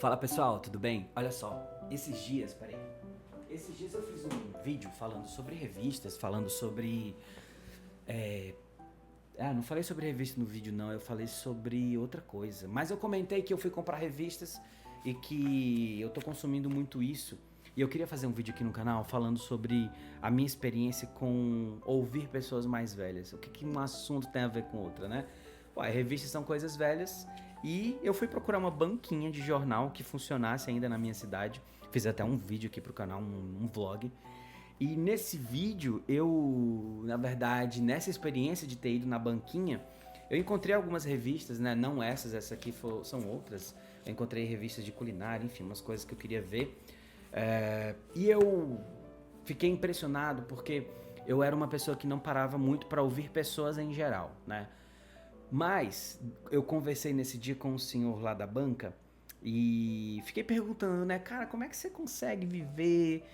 Fala pessoal, tudo bem? Olha só, esses dias eu fiz um vídeo falando sobre revistas, falando sobre. Não falei sobre revista no vídeo não, eu falei sobre outra coisa. Mas eu comentei que eu fui comprar revistas e que eu tô consumindo muito isso. E eu queria fazer um vídeo aqui no canal falando sobre a minha experiência com ouvir pessoas mais velhas. O que um assunto tem a ver com outra, né? Ué, revistas são coisas velhas e eu fui procurar uma banquinha de jornal que funcionasse ainda na minha cidade. Fiz até um vídeo aqui pro canal, um vlog. E nesse vídeo, na verdade, nessa experiência de ter ido na banquinha, eu encontrei algumas revistas, né? Não essas, essa aqui são outras. Eu encontrei revistas de culinária, enfim, umas coisas que eu queria ver. E eu fiquei impressionado porque eu era uma pessoa que não parava muito para ouvir pessoas em geral, né? Mas eu conversei nesse dia com o senhor lá da banca e fiquei perguntando, né, cara, como é que você consegue viver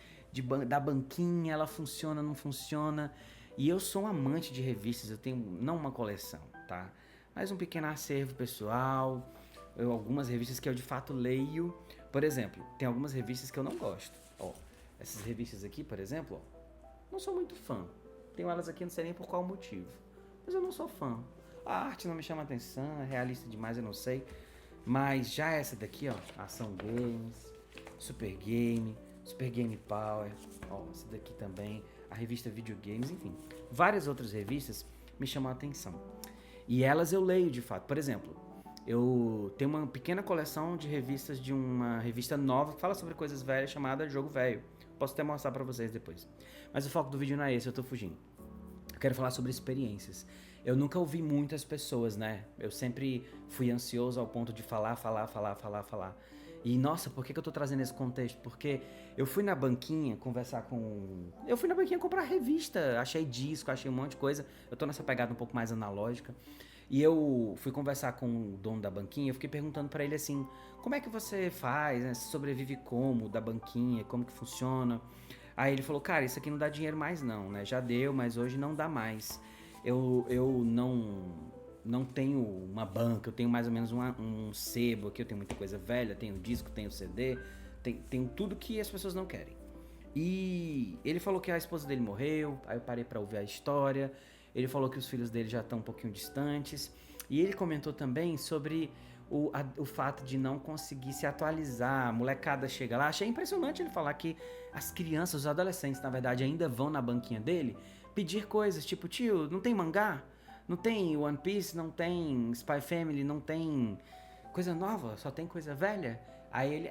da banquinha? Ela funciona, não funciona? E eu sou um amante de revistas, eu tenho não uma coleção, tá? Mas um pequeno acervo pessoal, algumas revistas que eu de fato leio. Por exemplo, tem algumas revistas que eu não gosto. Ó, essas revistas aqui, por exemplo, ó, não sou muito fã. Tenho elas aqui, não sei nem por qual motivo. Mas eu não sou fã. A arte não me chama atenção, é realista demais, eu não sei. Mas já essa daqui, ó, Ação Games, Super Game, Super Game Power, ó, essa daqui também, a revista Videogames, enfim. Várias outras revistas me chamam a atenção. E elas eu leio de fato. Por exemplo, eu tenho uma pequena coleção de revistas de uma revista nova que fala sobre coisas velhas chamada Jogo Velho. Posso até mostrar pra vocês depois. Mas o foco do vídeo não é esse, eu tô fugindo. Eu quero falar sobre experiências. Eu nunca ouvi muitas pessoas, né? Eu sempre fui ansioso ao ponto de falar. E nossa, por que eu tô trazendo esse contexto? Porque eu fui na banquinha conversar com. Eu fui na banquinha comprar revista, achei disco, achei um monte de coisa. Eu tô nessa pegada um pouco mais analógica. E eu fui conversar com o dono da banquinha, eu fiquei perguntando pra ele assim, como é que você faz, né? Você sobrevive como da banquinha, como que funciona? Aí ele falou, cara, isso aqui não dá dinheiro mais não, né? Já deu, mas hoje não dá mais. Eu não tenho uma banca, eu tenho mais ou menos um sebo aqui, eu tenho muita coisa velha, tenho disco, tenho CD, tenho tudo que as pessoas não querem. E ele falou que a esposa dele morreu, aí eu parei pra ouvir a história. Ele falou que os filhos dele já estão um pouquinho distantes. E ele comentou também sobre o fato de não conseguir se atualizar. A molecada chega lá. Achei impressionante ele falar que as crianças, os adolescentes, na verdade, ainda vão na banquinha dele pedir coisas tipo, tio, não tem mangá? Não tem One Piece? Não tem Spy Family? Não tem coisa nova? Só tem coisa velha? Aí ele,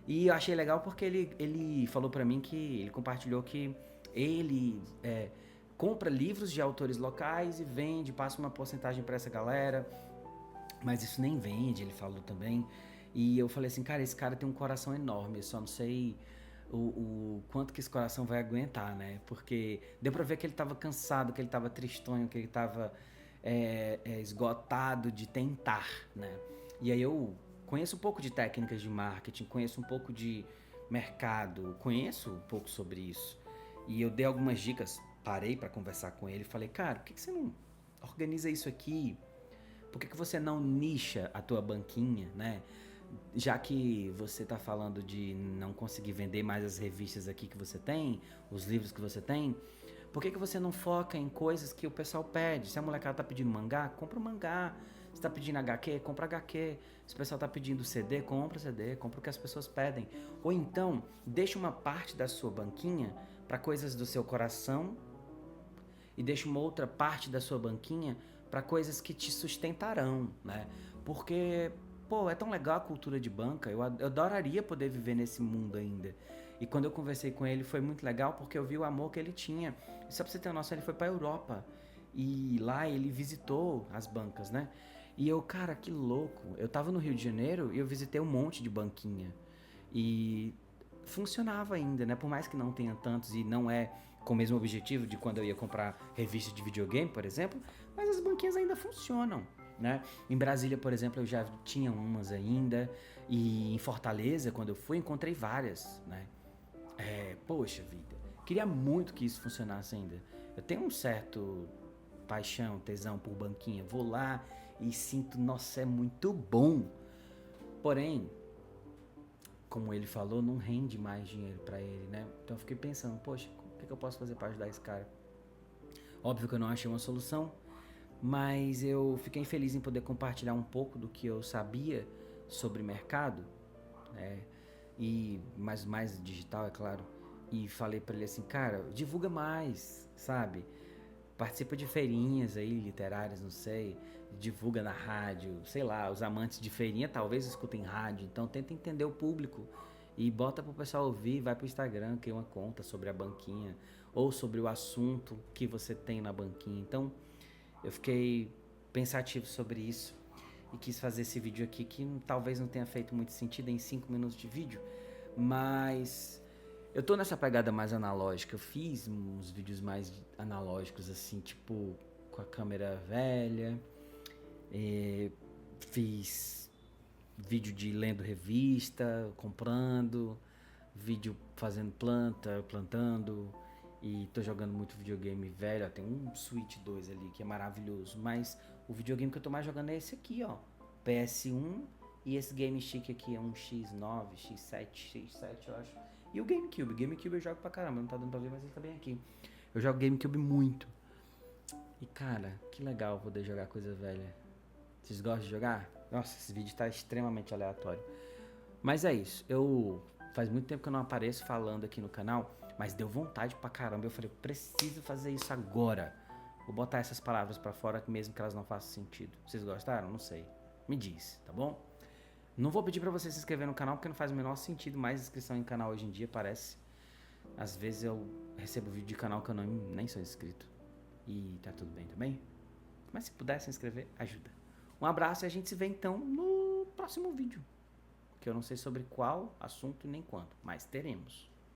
e eu achei legal porque ele falou pra mim que ele compartilhou que ele compra livros de autores locais e vende, passa uma porcentagem pra essa galera, mas isso nem vende, ele falou também. E eu falei assim, cara, esse cara tem um coração enorme, eu só não sei o quanto que esse coração vai aguentar, né? Porque deu pra ver que ele tava cansado, que ele tava tristonho, que ele tava esgotado de tentar, né? E aí eu conheço um pouco de técnicas de marketing, conheço um pouco de mercado, conheço um pouco sobre isso. E eu dei algumas dicas, parei pra conversar com ele e falei, cara, por que você não organiza isso aqui? Por que você não nicha a tua banquinha, né? Já que você tá falando de não conseguir vender mais as revistas aqui que você tem, os livros que você tem, por que você não foca em coisas que o pessoal pede? Se a molecada tá pedindo mangá, compra o mangá. Se tá pedindo HQ, compra HQ. Se o pessoal tá pedindo CD, compra o que as pessoas pedem. Ou então, deixa uma parte da sua banquinha para coisas do seu coração e deixa uma outra parte da sua banquinha para coisas que te sustentarão, né? Porque, pô, é tão legal a cultura de banca, eu adoraria poder viver nesse mundo ainda. E quando eu conversei com ele foi muito legal porque eu vi o amor que ele tinha. E só pra você ter uma noção, ele foi pra Europa. E lá ele visitou as bancas, né? E eu, cara, que louco. Eu tava no Rio de Janeiro e eu visitei um monte de banquinha. E funcionava ainda, né? Por mais que não tenha tantos e não é com o mesmo objetivo de quando eu ia comprar revista de videogame, por exemplo, mas as banquinhas ainda funcionam, né? Em Brasília, por exemplo, eu já tinha umas ainda, e em Fortaleza, quando eu fui, encontrei várias, né? Poxa vida, queria muito que isso funcionasse ainda. Eu tenho um certo paixão, tesão por banquinha, vou lá e sinto, nossa, é muito bom. Porém, como ele falou, não rende mais dinheiro pra ele, né? Então eu fiquei pensando, poxa, o que eu posso fazer pra ajudar esse cara? Óbvio que eu não achei uma solução, mas eu fiquei feliz em poder compartilhar um pouco do que eu sabia sobre mercado, né? E mais digital, é claro. E falei pra ele assim, cara, divulga mais, sabe? Participa de feirinhas aí, literárias, não sei. Divulga na rádio, sei lá, os amantes de feirinha talvez escutem rádio, então tenta entender o público e bota pro pessoal ouvir, vai pro Instagram, cria uma conta sobre a banquinha ou sobre o assunto que você tem na banquinha. Então, eu fiquei pensativo sobre isso e quis fazer esse vídeo aqui que talvez não tenha feito muito sentido em 5 minutos de vídeo, mas eu tô nessa pegada mais analógica. Eu fiz uns vídeos mais analógicos, assim, tipo, com a câmera velha. Fiz vídeo de lendo revista, comprando, vídeo fazendo plantando. E tô jogando muito videogame velho. Ó, tem um Switch 2 ali que é maravilhoso. Mas o videogame que eu tô mais jogando é esse aqui, ó. PS1 e esse Game Stick aqui é um X9, X7, eu acho. E o GameCube. GameCube eu jogo pra caramba, não tá dando pra ver, mas ele tá bem aqui. Eu jogo GameCube muito. E cara, que legal poder jogar coisa velha. Vocês gostam de jogar? Nossa, esse vídeo tá extremamente aleatório. Mas é isso. Faz muito tempo que eu não apareço falando aqui no canal, mas deu vontade pra caramba. Eu falei, eu preciso fazer isso agora. Vou botar essas palavras pra fora, mesmo que elas não façam sentido. Vocês gostaram? Não sei. Me diz, tá bom? Não vou pedir pra você se inscrever no canal, porque não faz o menor sentido mais inscrição em canal hoje em dia, parece. Às vezes eu recebo vídeo de canal que eu nem sou inscrito. E tá tudo bem também? Mas se puder se inscrever, ajuda. Um abraço e a gente se vê então no próximo vídeo. Que eu não sei sobre qual assunto nem quando, mas teremos.